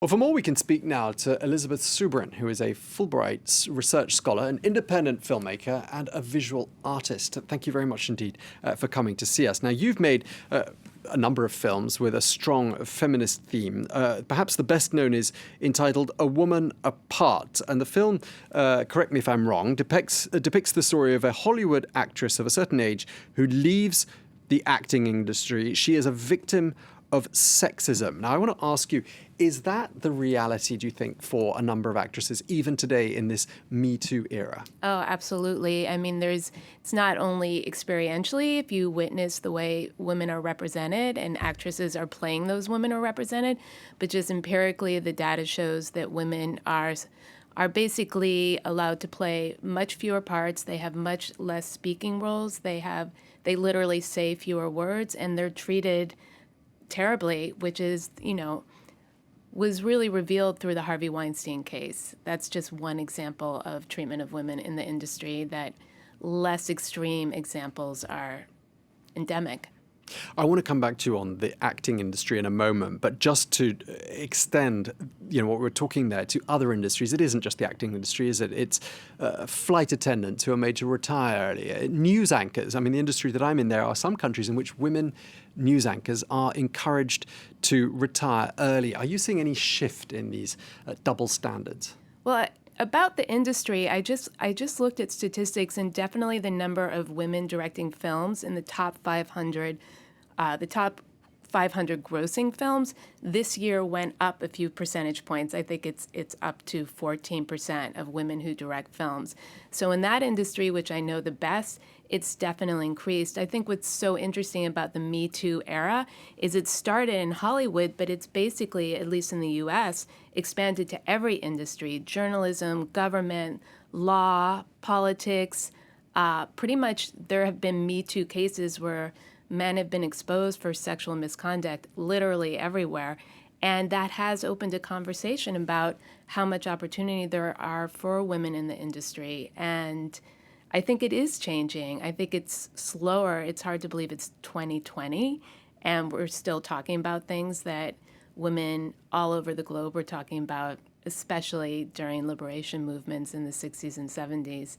Well, for more, we can speak now to Elisabeth Subrin, who is a Fulbright research scholar, an independent filmmaker, and a visual artist. Thank you very much indeed for coming to see us. Now, you've made a number of films with a strong feminist theme. Perhaps the best known is entitled A Woman Apart. And the film, correct me if I'm wrong, depicts the story of a Hollywood actress of a certain age who leaves the acting industry. She is a victim of sexism. Now, I want to ask you, is that the reality, do you think, for a number of actresses, even today in this Me Too era? Oh, absolutely. I mean, it's not only experientially, if you witness the way women are represented and actresses are playing those women are represented, but just empirically, the data shows that women are basically allowed to play much fewer parts. They have much less speaking roles. They literally say fewer words, and they're treated terribly, which is, was really revealed through the Harvey Weinstein case. That's just one example of treatment of women in the industry, that less extreme examples are endemic. I want to come back to you on the acting industry in a moment, but just to extend, what we're talking there to other industries. It isn't just the acting industry, is it? It's flight attendants who are made to retire earlier, news anchors. I mean, the industry that I'm in, there are some countries in which women news anchors are encouraged to retire early. Are you seeing any shift in these double standards? Well, about the industry, I just looked at statistics, and definitely the number of women directing films in the top 500 grossing films this year went up a few percentage points. I think it's up to 14% of women who direct films. So in that industry, which I know the best, it's definitely increased. I think what's so interesting about the Me Too era is it started in Hollywood, but it's basically, at least in the US, expanded to every industry: journalism, government, law, politics. Pretty much there have been Me Too cases where men have been exposed for sexual misconduct literally everywhere. And that has opened a conversation about how much opportunity there are for women in the industry. And I think it is changing. I think it's slower. It's hard to believe it's 2020, and we're still talking about things that women all over the globe were talking about, especially during liberation movements in the 60s and 70s.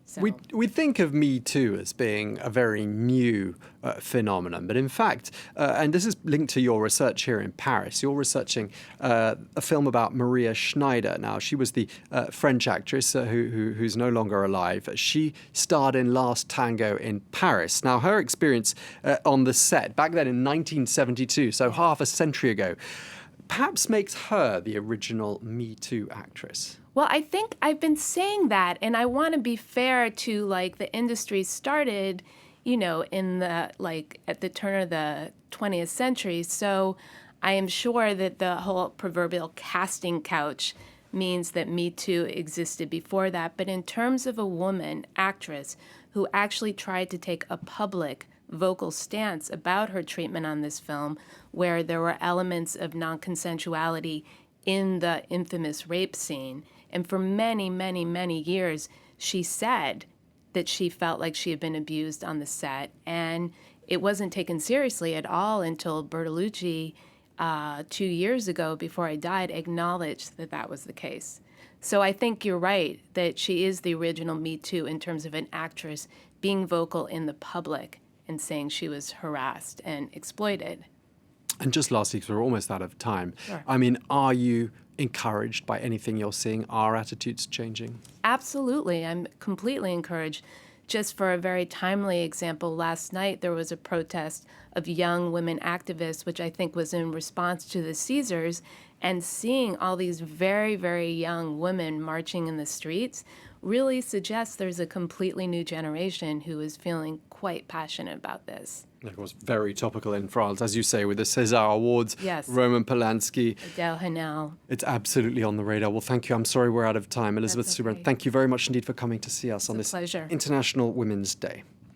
So. We think of Me Too as being a very new phenomenon, but in fact, and this is linked to your research here in Paris, you're researching a film about Maria Schneider. Now, she was the French actress who's no longer alive. She starred in Last Tango in Paris. Now, her experience on the set back then in 1972, so half a century ago, perhaps makes her the original Me Too actress. Well, I think I've been saying that, and I want to be fair to the industry started, in the at the turn of the 20th century. So I am sure that the whole proverbial casting couch means that Me Too existed before that. But in terms of a woman actress who actually tried to take a public vocal stance about her treatment on this film, where there were elements of non-consensuality in the infamous rape scene. And for many, many, many years, she said that she felt like she had been abused on the set. And it wasn't taken seriously at all until Bertolucci, 2 years ago, before I died, acknowledged that that was the case. So I think you're right that she is the original Me Too in terms of an actress being vocal in the public and saying she was harassed and exploited. And just lastly, because we're almost out of time, Sure. I mean, are you encouraged by anything you're seeing? Are attitudes changing? Absolutely. I'm completely encouraged. Just for a very timely example, last night there was a protest of young women activists, which I think was in response to the Caesars, and seeing all these very, very young women marching in the streets really suggests there's a completely new generation who is feeling quite passionate about this. It was very topical in France, as you say, with the César Awards, Yes. Roman Polanski. Adele Haenel. It's absolutely on the radar. Well, thank you. I'm sorry we're out of time. Elisabeth That's okay. Subrin, thank you very much indeed for coming to see us on a this pleasure. International Women's Day.